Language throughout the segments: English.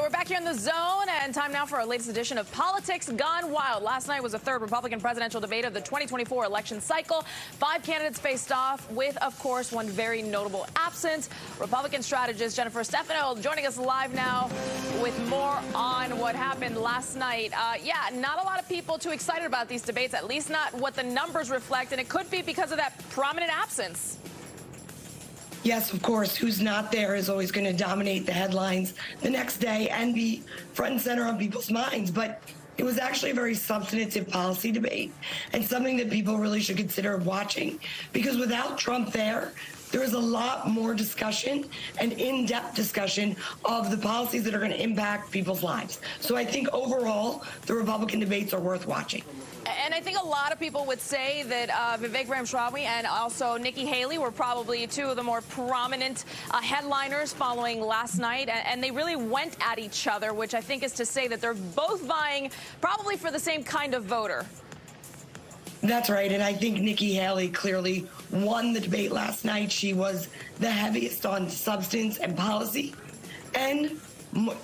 We're back here in the zone, and time now for our latest edition of Politics Gone Wild. Last night was the third Republican presidential debate of the 2024 election cycle. 5 candidates faced off with, of course, one very notable absence. Republican strategist Jennifer Stefano joining us live now with more on what happened last night. Yeah, not a lot of people too excited about these debates, at least not what the numbers reflect, and it could be because of that prominent absence. Yes, of course, who's not there is always going to dominate the headlines the next day and be front and center on people's minds. But it was actually a very substantive policy debate and something that people really should consider watching, because without Trump there is a lot more discussion and in-depth discussion of the policies that are going to impact people's lives. So I think overall, the Republican debates are worth watching. And I think a lot of people would say that Vivek Ramaswamy and also Nikki Haley were probably two of the more prominent headliners following last night. And they really went at each other, which I think is to say that they're both vying probably for the same kind of voter. That's right. And I think Nikki Haley clearly won the debate last night. She was the heaviest on substance and policy. And,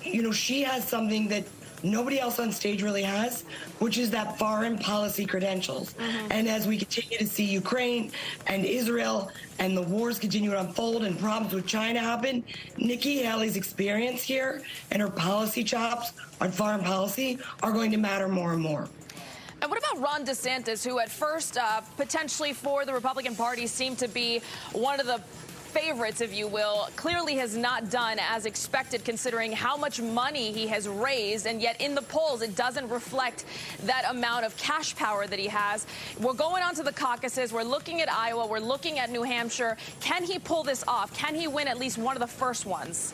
you know, she has something that nobody else on stage really has, which is that foreign policy credentials. And as we continue to see Ukraine and Israel and the wars continue to unfold and problems with China happen, Nikki Haley's experience here and her policy chops on foreign policy are going to matter more and more. And what about Ron DeSantis, who at first potentially for the Republican Party seemed to be one of the favorites, if you will, clearly has not done as expected considering how much money he has raised, and yet in the polls it doesn't reflect that amount of cash power that he has. We're going on to the caucuses. We're looking at Iowa. We're looking at New Hampshire. Can he pull this off? Can he win at least one of the first ones?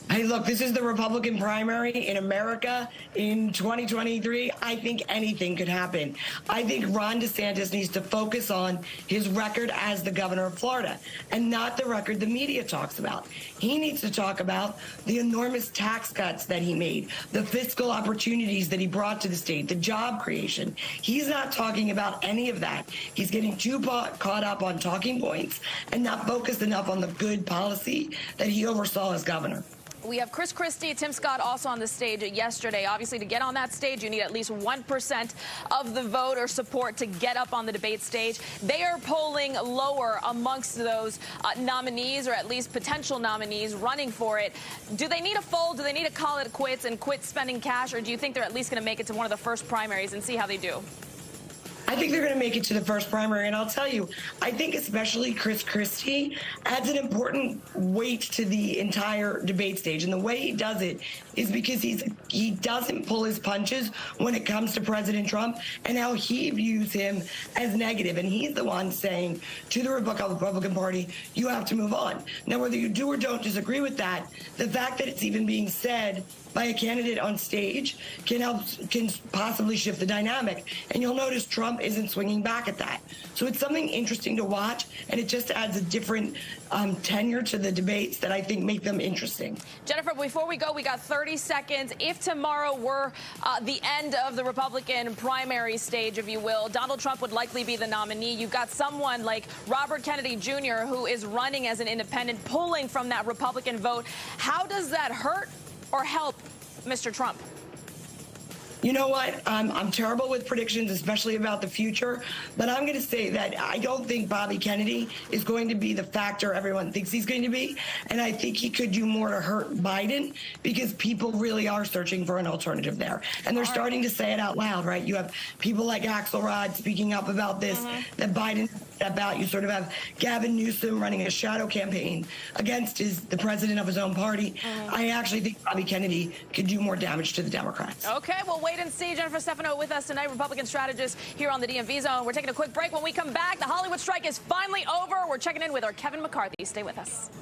Hey, look, this is the Republican primary in America in 2023. I think anything could happen. I think Ron DeSantis needs to focus on his record as the governor of Florida and not the record the media talks about. He needs to talk about the enormous tax cuts that he made, the fiscal opportunities that he brought to the state, the job creation. He's not talking about any of that. He's getting too caught up on talking points and not focused enough on the good policy that he oversaw as governor. We have Christie, Tim Scott also on the stage yesterday. Obviously, to get on that stage, you need at least 1% of the vote or support to get up on the debate stage. They are polling lower amongst those nominees, or at least potential nominees running for it. Do they need to fold? Do they need to call it quits and quit spending cash? Or do you think they're at least going to make it to one of the first primaries and see how they do? I think they're going to make it to the first primary, and I'll tell you, I think especially Christie adds an important weight to the entire debate stage, and the way he does it is because he doesn't pull his punches when it comes to President Trump and how he views him as negative, and he's the one saying to the Republican Party, you have to move on. Now, whether you do or don't disagree with that, the fact that it's even being said by a candidate on stage can possibly shift the dynamic. And you'll notice Trump isn't swinging back at that. So it's something interesting to watch, and it just adds a different tenure to the debates that I think make them interesting. Jennifer, before we go, we got 30 seconds. If tomorrow were the end of the Republican primary stage, if you will, Donald Trump would likely be the nominee. You've got someone like Robert Kennedy Jr., who is running as an independent, pulling from that Republican vote. How does that hurt or help Mr. Trump? You know what? I'm terrible with predictions, especially about the future, but I'm going to say that I don't think Bobby Kennedy is going to be the factor everyone thinks he's going to be, and I think he could do more to hurt Biden because people really are searching for an alternative there, and they're starting to say it out loud, right? You have people like Axelrod speaking up about this, that Biden about. You sort of have Gavin Newsom running a shadow campaign against the president of his own party. I actually think Bobby Kennedy could do more damage to the Democrats. Okay, well, wait and see. Jennifer Stefano with us tonight, Republican strategist here on the DMV Zone. We're taking a quick break. When we come back, the Hollywood strike is finally over. We're checking in with our Kevin McCarthy. Stay with us.